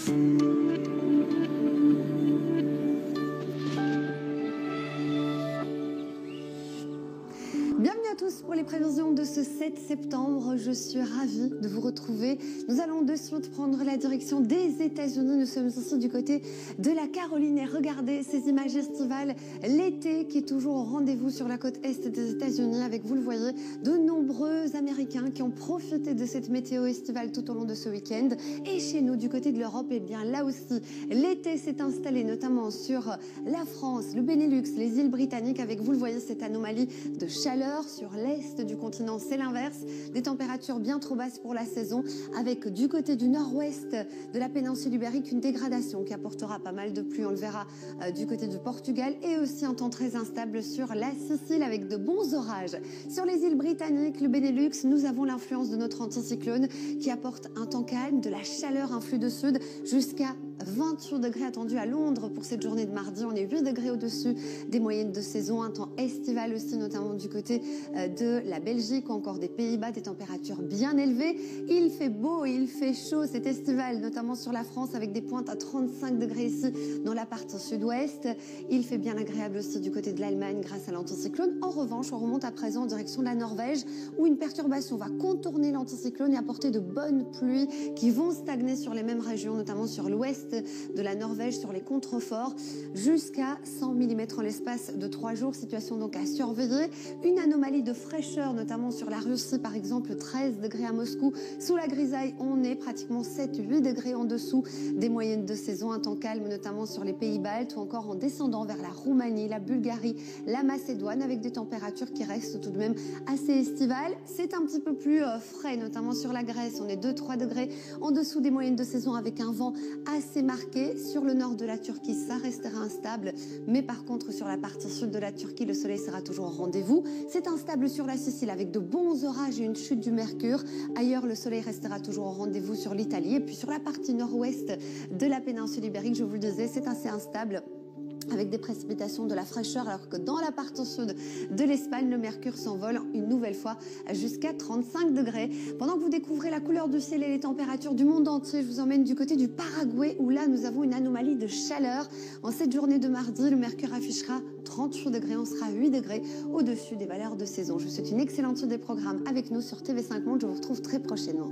Bienvenue à tous pour les prévisions de ce 7 septembre. Je suis ravie de vous retrouver. Nous allons de suite prendre la direction des États-Unis. Nous sommes ici du côté de la Caroline et regardez ces images estivales. L'été qui est toujours au rendez-vous sur la côte est des États-Unis avec, vous le voyez, de nombreux Américains qui ont profité de cette météo estivale tout au long de ce week-end. Et chez nous, du côté de l'Europe, eh bien là aussi, l'été s'est installé notamment sur la France, le Benelux, les îles britanniques avec, vous le voyez, cette anomalie de chaleur. Sur l'est du continent, c'est l'inverse. Des températures bien trop basses pour la saison avec du côté du nord-ouest de la péninsule ibérique une dégradation qui apportera pas mal de pluie. On le verra du côté du Portugal et aussi un temps très instable sur la Sicile avec de bons orages. Sur les îles britanniques, le Benelux, nous avons l'influence de notre anticyclone qui apporte un temps calme, de la chaleur, un flux de sud jusqu'à 28 degrés attendus à Londres pour cette journée de mardi. On est 8 degrés au-dessus des moyennes de saison. Un temps estival aussi, notamment du côté de la Belgique ou encore des Pays-Bas. Des températures bien élevées. Il fait beau et il fait chaud. C'est estival, notamment sur la France avec des pointes à 35 degrés ici dans la partie sud-ouest. Il fait bien agréable aussi du côté de l'Allemagne grâce à l'anticyclone. En revanche, on remonte à présent en direction de la Norvège où une perturbation va contourner l'anticyclone et apporter de bonnes pluies qui vont stagner sur les mêmes régions, notamment sur l'ouest de la Norvège, sur les contreforts, jusqu'à 100 mm en l'espace de 3 jours. Situation donc à surveiller. Une anomalie de fraîcheur, notamment sur la Russie, par exemple 13 degrés à Moscou. Sous la grisaille, on est pratiquement 7-8 degrés en dessous des moyennes de saison. Un temps calme, notamment sur les pays baltes ou encore en descendant vers la Roumanie, la Bulgarie, la Macédoine, avec des températures qui restent tout de même assez estivales. C'est un petit peu plus frais, notamment sur la Grèce. On est 2-3 degrés en dessous des moyennes de saison avec un vent assez marqué. Sur le nord de la Turquie, ça restera instable, mais par contre sur la partie sud de la Turquie, le soleil sera toujours au rendez-vous. C'est instable sur la Sicile avec de bons orages et une chute du mercure. Ailleurs, le soleil restera toujours au rendez-vous sur l'Italie et puis sur la partie nord-ouest de la péninsule ibérique, je vous le disais, c'est assez instable avec des précipitations, de la fraîcheur, alors que dans la partie sud de l'Espagne, le mercure s'envole une nouvelle fois jusqu'à 35 degrés. Pendant que vous découvrez la couleur du ciel et les températures du monde entier, je vous emmène du côté du Paraguay, où là, nous avons une anomalie de chaleur. En cette journée de mardi, le mercure affichera 38 degrés, on sera 8 degrés au-dessus des valeurs de saison. Je vous souhaite une excellente suite des programmes avec nous sur TV5 Monde. Je vous retrouve très prochainement.